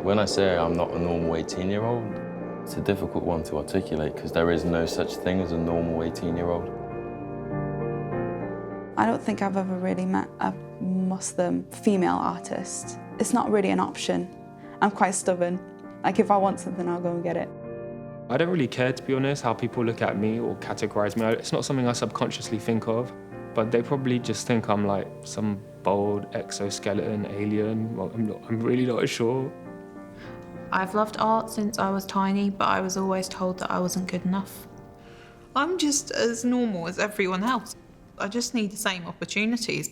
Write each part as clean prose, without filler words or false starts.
When I say I'm not a normal 18-year-old, it's a difficult one to articulate because there is no such thing as a normal 18-year-old. I don't think I've ever really met a Muslim female artist. It's not really an option. I'm quite stubborn. Like, if I want something, I'll go and get it. I don't really care, to be honest, how people look at me or categorise me. It's not something I subconsciously think of, but they probably just think I'm like some bold exoskeleton alien. Well, I'm really not sure. I've loved art since I was tiny, but I was always told that I wasn't good enough. I'm just as normal as everyone else. I just need the same opportunities.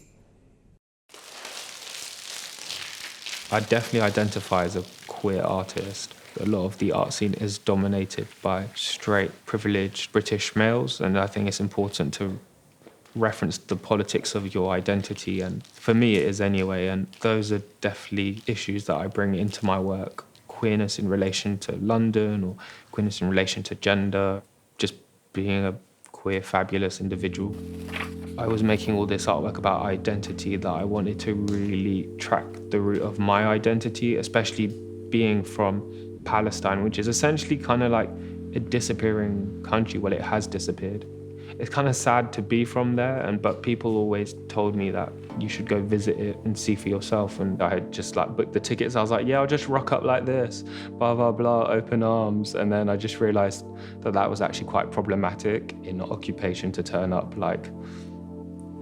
I definitely identify as a queer artist. A lot of the art scene is dominated by straight, privileged British males, and I think it's important to reference the politics of your identity, and for me it is anyway, and those are definitely issues that I bring into my work. Queerness in relation to London, or queerness in relation to gender, just being a queer, fabulous individual. I was making all this artwork about identity that I wanted to really track the root of my identity, especially being from Palestine, which is essentially kind of like a disappearing country. Well, it has disappeared. It's kind of sad to be from there, but people always told me that you should go visit it and see for yourself. And I had just like booked the tickets. I was like, yeah, I'll just rock up like this, blah, blah, blah, open arms. And then I just realized that that was actually quite problematic in occupation to turn up like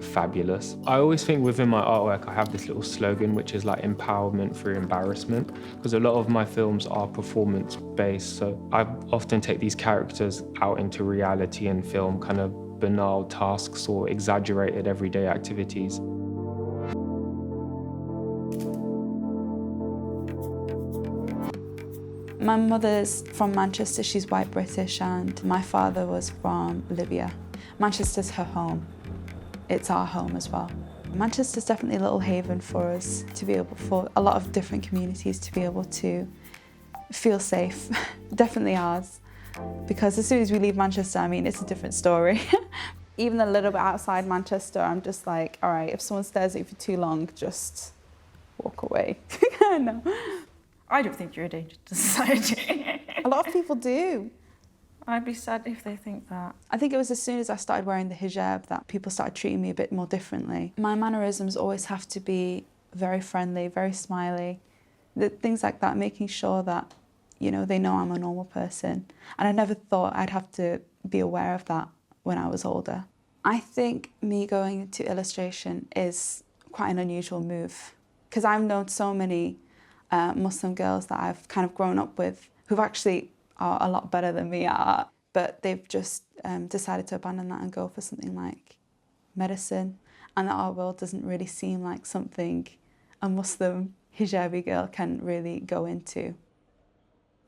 fabulous. I always think within my artwork, I have this little slogan, which is like empowerment through embarrassment, because a lot of my films are performance-based. So I often take these characters out into reality and film kind of banal tasks or exaggerated everyday activities. My mother's from Manchester, she's white British, and my father was from Libya. Manchester's her home. It's our home as well. Manchester's definitely a little haven for us to be able, for a lot of different communities to be able to feel safe. Definitely ours. Because as soon as we leave Manchester, I mean, it's a different story. Even a little bit outside Manchester, I'm just like, all right, if someone stares at you for too long, just walk away. No. I don't think you're a danger to society. A lot of people do. I'd be sad if they think that. I think it was as soon as I started wearing the hijab that people started treating me a bit more differently. My mannerisms always have to be very friendly, very smiley. Things like that, making sure that, you know, they know I'm a normal person. And I never thought I'd have to be aware of that when I was older. I think me going into illustration is quite an unusual move, because I've known so many Muslim girls that I've kind of grown up with who've actually are a lot better than me at art, but they've just decided to abandon that and go for something like medicine. And the art world doesn't really seem like something a Muslim hijabi girl can really go into.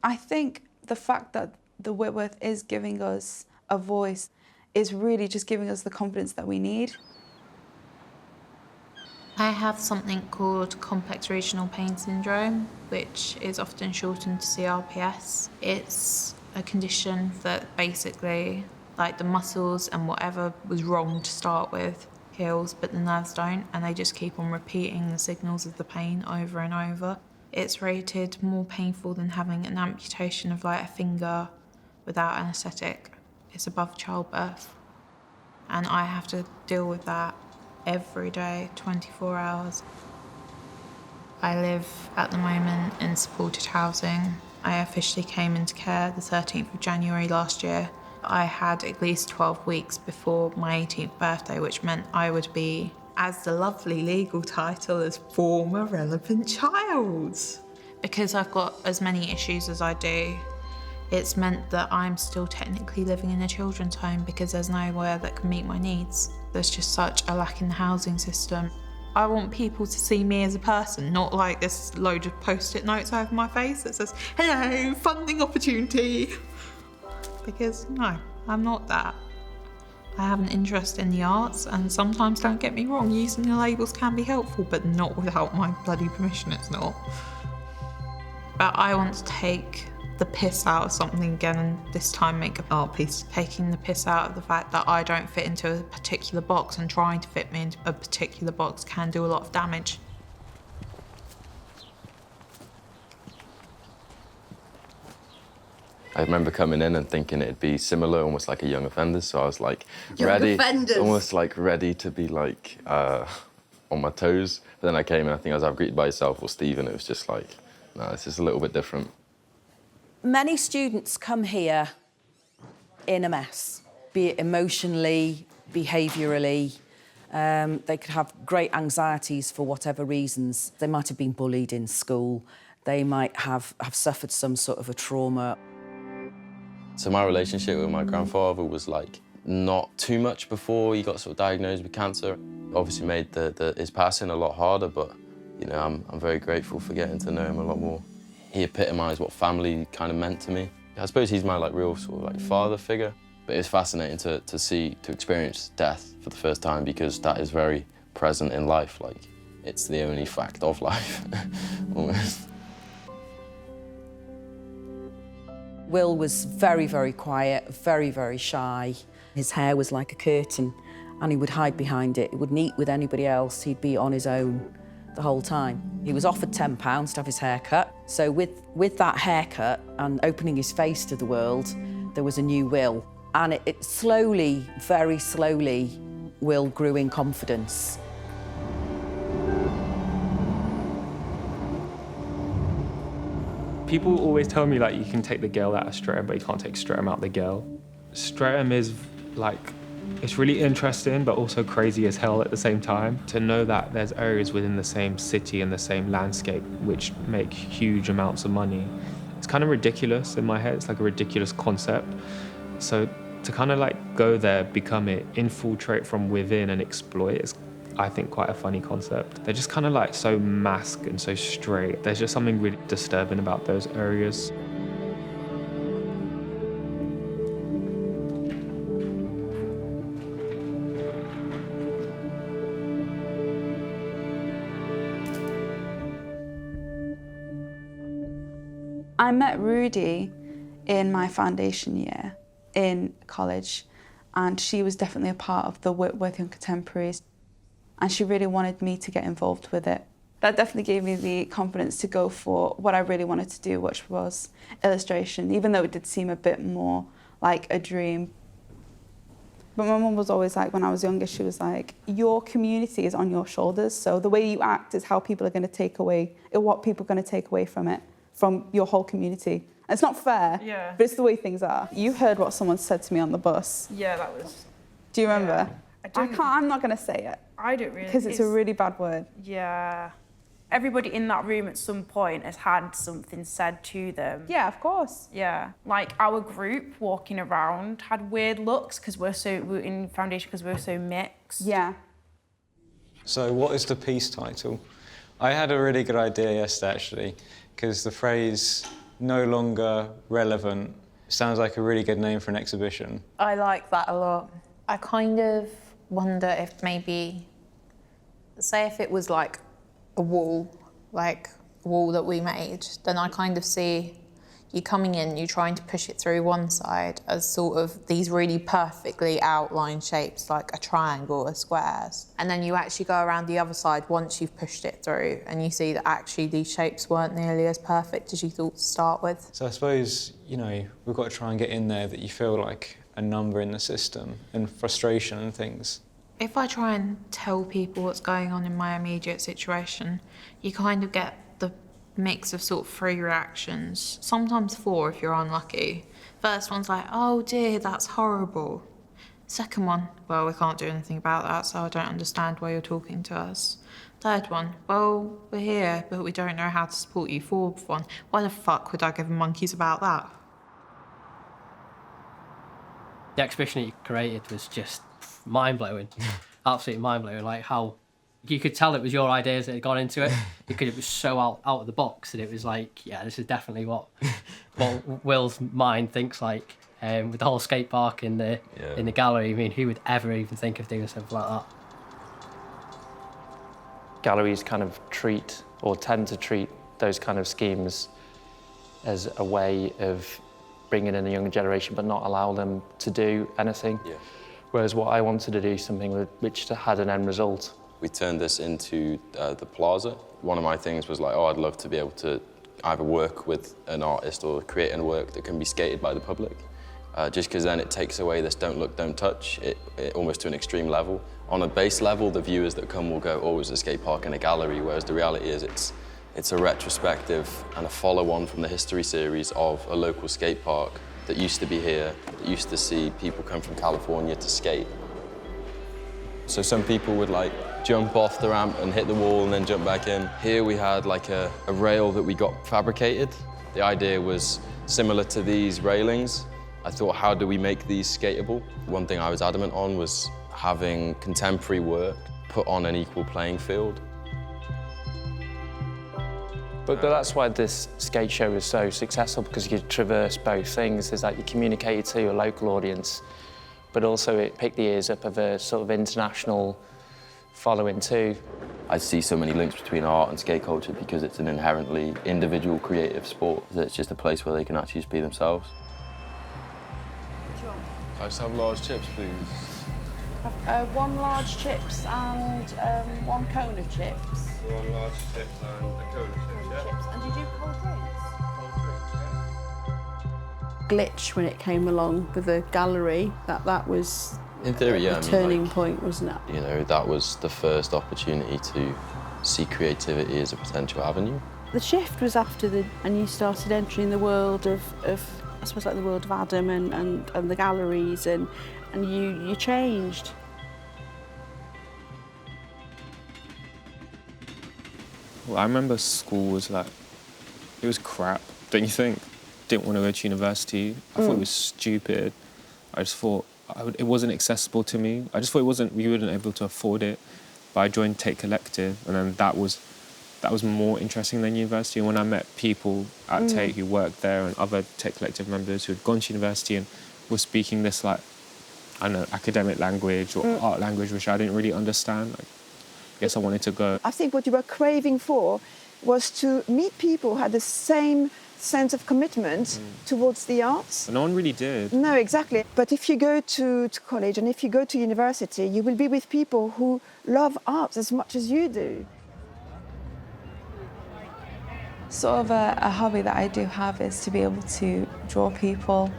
I think the fact that the Whitworth is giving us a voice is really just giving us the confidence that we need. I have something called complex regional pain syndrome, which is often shortened to CRPS. It's a condition that basically, like, the muscles and whatever was wrong to start with heals, but the nerves don't, and they just keep on repeating the signals of the pain over and over. It's rated more painful than having an amputation of like a finger without anaesthetic. It's above childbirth. And I have to deal with that every day, 24 hours. I live at the moment in supported housing. I officially came into care the 13th of January last year. I had at least 12 weeks before my 18th birthday, which meant I would be, as the lovely legal title, as former relevant child. Because I've got as many issues as I do, it's meant that I'm still technically living in a children's home because there's nowhere that can meet my needs. There's just such a lack in the housing system. I want people to see me as a person, not like this load of post-it notes over my face that says, hello, funding opportunity. Because no, I'm not that. I have an interest in the arts, and sometimes, don't get me wrong, using the labels can be helpful, but not without my bloody permission, it's not. But I want to take the piss out of something again, and this time make an art piece. Taking the piss out of the fact that I don't fit into a particular box, and trying to fit me into a particular box can do a lot of damage. I remember coming in and thinking it'd be similar, almost like a young offender. So I was like almost like ready to be like on my toes. But then I came and I think I was either greeted by yourself or Steve, and it was just like, no, this is a little bit different. Many students come here in a mess, be it emotionally, behaviourally. They could have great anxieties for whatever reasons. They might have been bullied in school. They might have suffered some sort of a trauma. So my relationship with my grandfather was like not too much before he got sort of diagnosed with cancer. Obviously made his passing a lot harder, but you know, I'm very grateful for getting to know him a lot more. He epitomised what family kind of meant to me. I suppose he's my like real sort of like father figure. But it's fascinating to experience death for the first time, because that is very present in life. Like, it's the only fact of life, almost. Will was very, very quiet, very, very shy. His hair was like a curtain, and he would hide behind it. He wouldn't eat with anybody else. He'd be on his own the whole time. He was offered £10 to have his hair cut. So with that haircut and opening his face to the world, there was a new Will. And it slowly, very slowly, Will grew in confidence. People always tell me, like, you can take the girl out of Streatham, but you can't take Streatham out the girl. Streatham is, like, it's really interesting, but also crazy as hell at the same time. To know that there's areas within the same city and the same landscape which make huge amounts of money, it's kind of ridiculous in my head. It's like a ridiculous concept. So to kind of like go there, become it, infiltrate from within and exploit is, I think, quite a funny concept. They're just kind of like so masked and so straight. There's just something really disturbing about those areas. I met Rudy in my foundation year in college, and she was definitely a part of the Whitworth Young Contemporaries, and she really wanted me to get involved with it. That definitely gave me the confidence to go for what I really wanted to do, which was illustration, even though it did seem a bit more like a dream. But my mum was always like, when I was younger, she was like, your community is on your shoulders, so the way you act is how people are going to take away, what people are going to take away from it, from your whole community. It's not fair, Yeah. but it's the way things are. You heard what someone said to me on the bus. Yeah, that was... Do you remember? Yeah. I'm not going to say it. I don't really... Because it's a really bad word. Yeah. Everybody in that room at some point has had something said to them. Yeah, of course. Yeah. Like, our group walking around had weird looks because we're in foundation because we're so mixed. Yeah. So what is the piece title? I had a really good idea yesterday, actually, because the phrase "no longer relevant" sounds like a really good name for an exhibition. I like that a lot. I kind of wonder if maybe, say if it was like a wall that we made, then I kind of see you coming in, you trying to push it through one side as sort of these really perfectly outlined shapes, like a triangle or squares. And then you actually go around the other side once you've pushed it through and you see that actually these shapes weren't nearly as perfect as you thought to start with. So I suppose, you know, we've got to try and get in there that you feel like a number in the system and frustration and things. If I try and tell people what's going on in my immediate situation, you kind of get the mix of sort of 3 reactions, sometimes 4 if you're unlucky. First one's like, oh dear, that's horrible. Second one, well, we can't do anything about that, so I don't understand why you're talking to us. Third one, well, we're here, but we don't know how to support you. Fourth one, why the fuck would I give monkeys about that? The exhibition that you created was just mind-blowing, absolutely mind-blowing, like how you could tell it was your ideas that had gone into it because it was so out of the box, and it was like, yeah, this is definitely what Will's mind thinks like, with the whole skate park in the gallery. I mean, who would ever even think of doing something like that? Galleries kind of treat, or tend to treat, those kind of schemes as a way of bringing in a younger generation but not allow them to do anything. Yeah. Whereas what I wanted to do, something which had an end result. We turned this into the plaza. One of my things was like, oh, I'd love to be able to either work with an artist or create a work that can be skated by the public. Just because then it takes away this don't look, don't touch, it almost to an extreme level. On a base level, the viewers that come will go, oh, it's a skate park and a gallery, whereas the reality is it's a retrospective and a follow-on from the history series of a local skate park that used to be here, that used to see people come from California to skate. So some people would like jump off the ramp and hit the wall and then jump back in. Here we had like a rail that we got fabricated. The idea was similar to these railings. I thought, how do we make these skateable? One thing I was adamant on was having contemporary work put on an equal playing field. But that's why this skate show is so successful, because you traverse both things. Is that you communicate to a local audience, but also it picked the ears up of a sort of international following too. I see so many links between art and skate culture because it's an inherently individual creative sport. It's just a place where they can actually just be themselves. I just have large chips, please. One large chips and one cone of chips. One large chip and a cone of chips, yeah? And did you cold drinks? Glitch when it came along with the gallery, that was In theory, yeah. the turning point, wasn't it? You know, that was the first opportunity to see creativity as a potential avenue. The shift was after and you started entering the world of I suppose like the world of Adam and the galleries and you changed. Well, I remember school was like, it was crap, don't you think? Didn't want to go to university. I thought it was stupid. I just thought it wasn't accessible to me. I just thought we wouldn't able to afford it. But I joined Tate Collective, and then that was more interesting than university. And when I met people at Tate who worked there and other Tate Collective members who had gone to university and were speaking this, like, I don't know, academic language or art language, which I didn't really understand, like, I guess I wanted to go. I think what you were craving for was to meet people who had the same sense of commitment towards the arts. But no one really did. No, exactly. But if you go to college and if you go to university, you will be with people who love arts as much as you do. Sort of a hobby that I do have is to be able to draw people,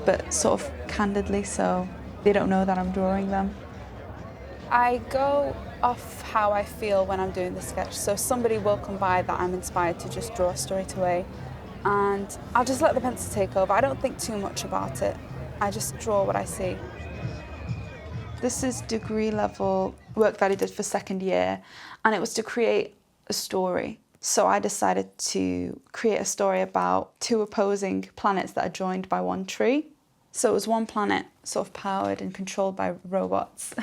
but sort of candidly, so they don't know that I'm drawing them. I go off how I feel when I'm doing the sketch. So somebody will come by that I'm inspired to just draw straight away, and I'll just let the pencil take over. I don't think too much about it. I just draw what I see. This is degree level work that I did for second year, and it was to create a story. So I decided to create a story about two opposing planets that are joined by one tree. So it was one planet sort of powered and controlled by robots,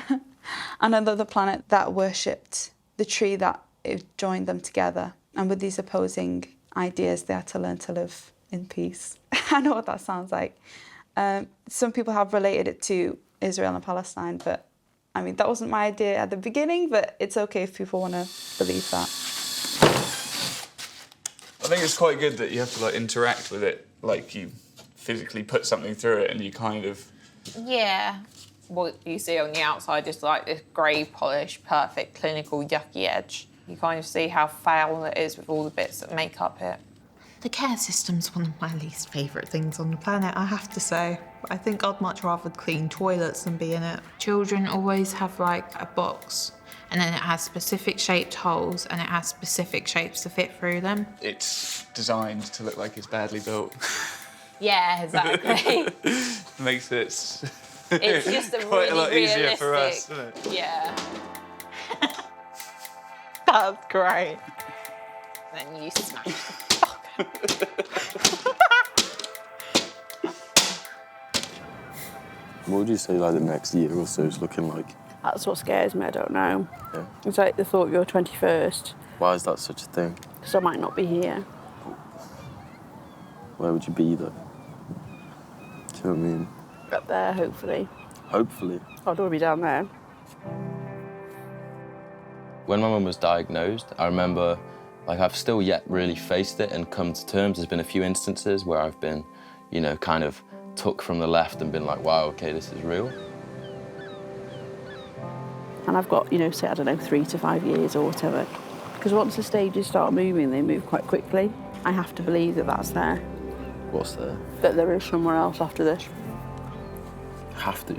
and another planet that worshipped the tree that it joined them together. And with these opposing ideas, they had to learn to live in peace. I know what that sounds like. Some people have related it to Israel and Palestine, but I mean, that wasn't my idea at the beginning, but it's okay if people want to believe that. I think it's quite good that you have to like interact with it, like you physically put something through it and you kind of... Yeah. What you see on the outside is like this grey polished, perfect, clinical, yucky edge. You kind of see how foul it is with all the bits that make up it. The care system's one of my least favourite things on the planet, I have to say. I think I'd much rather clean toilets than be in it. Children always have like a box, and then it has specific shaped holes and it has specific shapes to fit through them. It's designed to look like it's badly built. Yeah, exactly. Makes it it's just a quite really a lot realistic, easier for us, isn't it? Yeah. That's great. Then you smash the fuck out. What would you say like the next year or so is looking like? That's what scares me, I don't know. Yeah. It's like the thought of your 21st, Why is that such a thing? because I might not be here. Where would you be though? Do you know what I mean? Up there, hopefully. Hopefully. I'd already be down there. When my mum was diagnosed, I remember, like, I've still yet really faced it and come to terms. There's been a few instances where I've been, you know, kind of took from the left and been like, wow, okay, this is real. And I've got, you know, say, I don't know, 3 to 5 years or whatever. Because once the stages start moving, they move quite quickly. I have to believe that that's there, What's there? that there is somewhere else after this. Have to.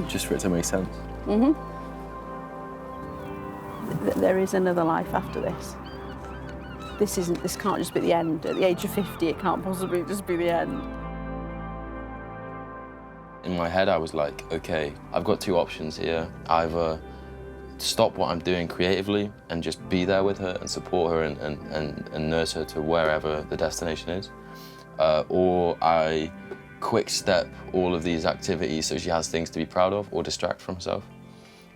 Just for it to make sense. That there is another life after this. This can't just be the end. At the age of 50, it can't possibly just be the end. In my head, I was like, okay, I've got two options here. Either stop what I'm doing creatively and just be there with her and support her and nurse her to wherever the destination is. Or I quick step all of these activities so she has things to be proud of or distract from herself.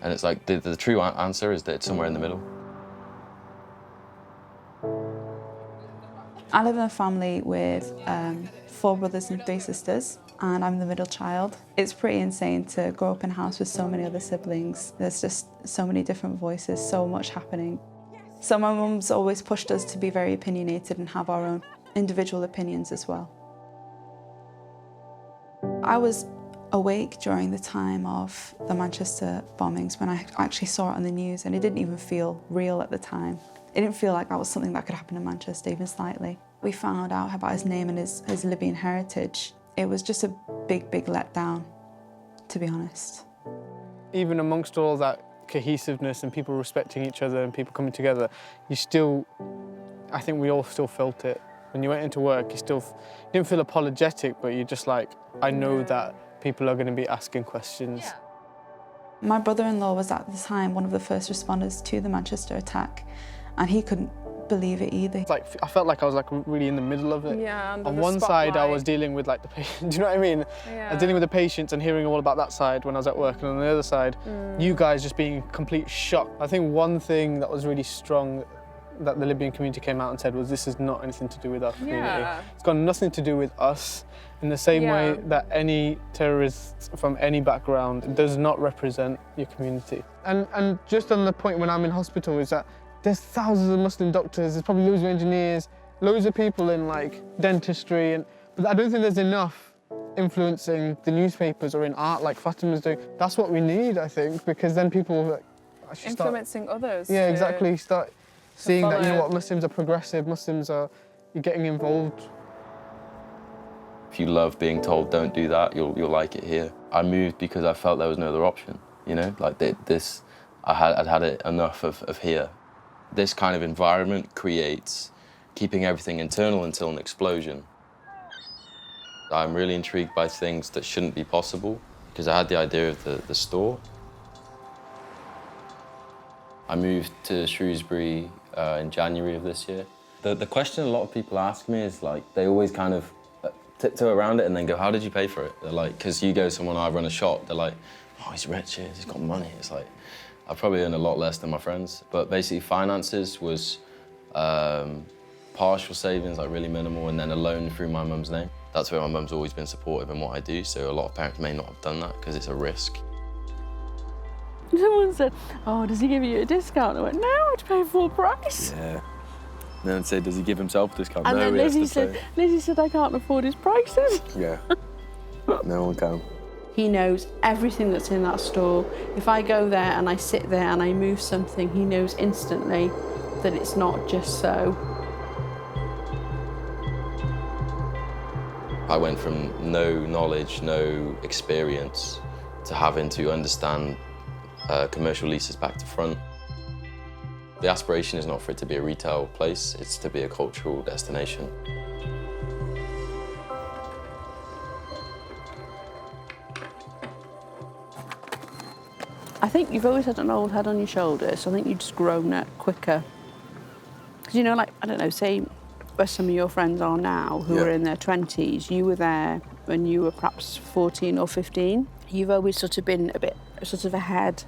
And it's like, the true answer is that it's somewhere in the middle. I live in a family with 4 brothers and 3 sisters, and I'm the middle child. It's pretty insane to grow up in a house with so many other siblings. There's just so many different voices, so much happening. So my mum's always pushed us to be very opinionated and have our own individual opinions as well. I was awake during the time of the Manchester bombings when I actually saw it on the news, and it didn't even feel real at the time. It didn't feel like that was something that could happen in Manchester, even slightly. We found out about his name and his Libyan heritage. It was just a big, big letdown, to be honest. Even amongst all that cohesiveness and people respecting each other and people coming together, I think we all still felt it. When you went into work, you didn't feel apologetic, but you're just like, I know that people are going to be asking questions. Yeah. My brother-in-law was at the time one of the first responders to the Manchester attack, and he couldn't believe it either. I felt like I was really in the middle of it. Yeah, on one side I was dealing with the patient, do you know what I mean? Yeah. I was dealing with the patients and hearing all about that side when I was at work, and on the other side, you guys just being in complete shock. I think one thing that was really strong that the Libyan community came out and said was, this is not anything to do with our community. Yeah. It's got nothing to do with us, in the same way that any terrorist from any background does not represent your community. And just on the point when I'm in hospital is that there's thousands of Muslim doctors, there's probably loads of engineers, loads of people in dentistry, but I don't think there's enough influencing the newspapers or in art like Fatima's doing. That's what we need, I think, because then people will actually start influencing others. Yeah, exactly. Start seeing that, follow. what, Muslims are progressive, you're getting involved. If you love being told don't do that, you'll like it here. I moved because I felt there was no other option, I'd had it enough of here. This kind of environment creates keeping everything internal until an explosion. I'm really intrigued by things that shouldn't be possible, because I had the idea of the store. I moved to Shrewsbury in January of this year. The question a lot of people ask me is they always kind of tiptoe around it and then go, how did you pay for it? They're like, because you go to someone, I run a shop, they're like, oh, he's rich, he's got money. It's like, I probably earn a lot less than my friends. But basically finances was partial savings, really minimal, and then a loan through my mum's name. That's where my mum's always been supportive in what I do, so a lot of parents may not have done that because it's a risk. Someone said, oh, does he give you a discount? I went, no, I had to pay full price. Yeah. And then said, does he give himself a discount? And no, then Lizzie said, I can't afford his prices. Yeah, no one can. He knows everything that's in that store. If I go there and I sit there and I move something, he knows instantly that it's not just so. I went from no knowledge, no experience, to having to understand commercial leases back to front. The aspiration is not for it to be a retail place, it's to be a cultural destination. I think you've always had an old head on your shoulders, so I think you've just grown it quicker. Because, I don't know, say where some of your friends are now, who are in their 20s, you were there when you were perhaps 14 or 15. You've always sort of been a bit ahead.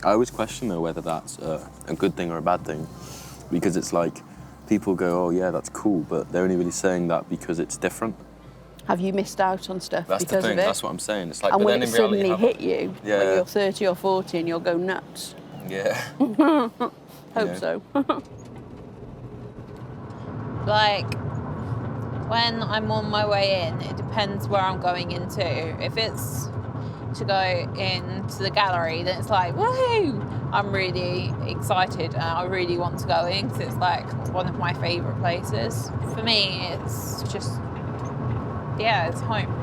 I always question, though, whether that's a good thing or a bad thing, because it's like, people go, oh, yeah, that's cool, but they're only really saying that because it's different. Have you missed out on stuff that's because the thing, of it? That's what I'm saying. It's like, and but when then it in reality, suddenly hit you, when you're 30 or 40 and you'll go nuts. Yeah. Hope so. When I'm on my way in, it depends where I'm going into. If it's to go into the gallery, then it's like, woohoo! I'm really excited and I really want to go in because it's like one of my favourite places. For me, it's just, yeah, it's home.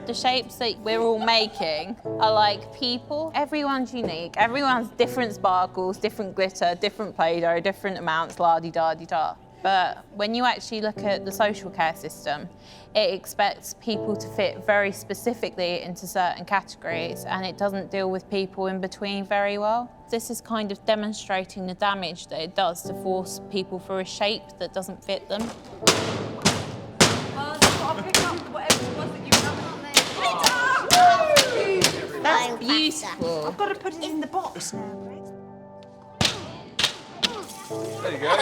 The shapes that we're all making are like people. Everyone's unique. Everyone's different sparkles, different glitter, different Play-Doh, different amounts, la-di-da-di-da. But when you actually look at the social care system, it expects people to fit very specifically into certain categories, and it doesn't deal with people in between very well. This is kind of demonstrating the damage that it does to force people for a shape that doesn't fit them. That's beautiful. I've got to put it in the box now. There you go.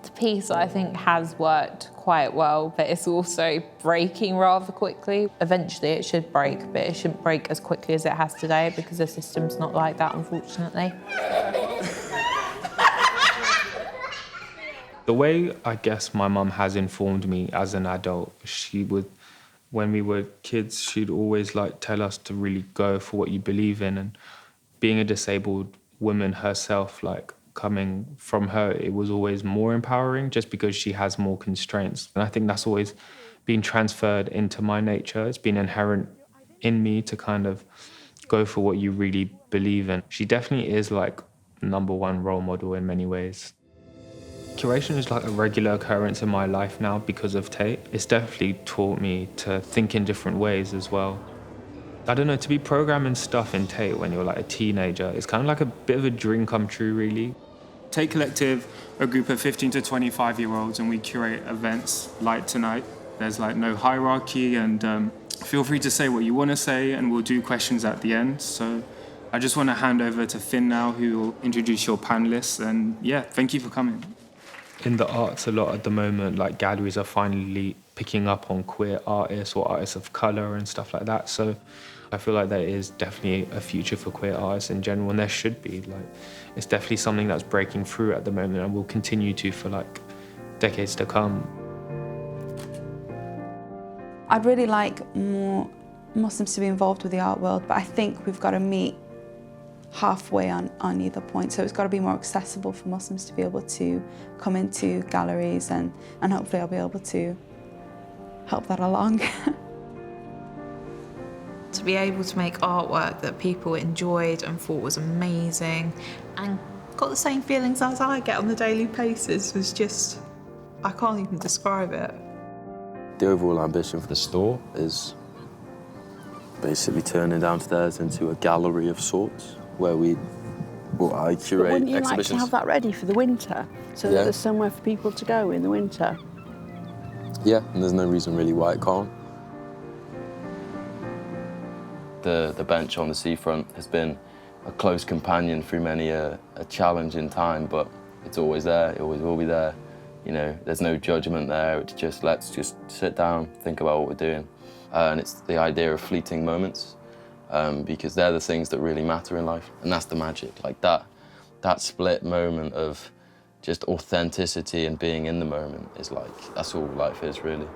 The piece, I think, has worked quite well, but it's also breaking rather quickly. Eventually it should break, but it shouldn't break as quickly as it has today because the system's not like that, unfortunately. The way I guess my mum has informed me as an adult, she would, when we were kids, she'd always like tell us to really go for what you believe in. And being a disabled woman herself, like coming from her, it was always more empowering just because she has more constraints. And I think that's always been transferred into my nature. It's been inherent in me to kind of go for what you really believe in. She definitely is like #1 role model in many ways. Curation is like a regular occurrence in my life now because of Tate. It's definitely taught me to think in different ways as well. I don't know, to be programming stuff in Tate when you're like a teenager, it's kind of like a bit of a dream come true, really. Tate Collective, a group of 15 to 25-year-olds, and we curate events like tonight. There's like no hierarchy, and feel free to say what you want to say, and we'll do questions at the end. So I just want to hand over to Finn now, who will introduce your panelists, and yeah, thank you for coming. In the arts a lot at the moment, like galleries are finally picking up on queer artists or artists of colour and stuff like that. So I feel like there is definitely a future for queer artists in general, and there should be. Like, it's definitely something that's breaking through at the moment and will continue to for like decades to come. I'd really like more Muslims to be involved with the art world, but I think we've got to meet halfway on either point. So it's got to be more accessible for Muslims to be able to come into galleries, and hopefully I'll be able to help that along. To be able to make artwork that people enjoyed and thought was amazing and got the same feelings as I get on a daily basis was just, I can't even describe it. The overall ambition for the store is basically turning downstairs into a gallery of sorts, where I curate but wouldn't you exhibitions. like to have that ready for the winter, so that there's somewhere for people to go in the winter? Yeah, and there's no reason really why it can't. The bench on the seafront has been a close companion through many a challenging time, but it's always there, it always will be there. You know, there's no judgment there, it's just let's just sit down, think about what we're doing. And it's the idea of fleeting moments, because they're the things that really matter in life, and that's the magic. Like that split moment of just authenticity and being in the moment is like, that's all life is, really.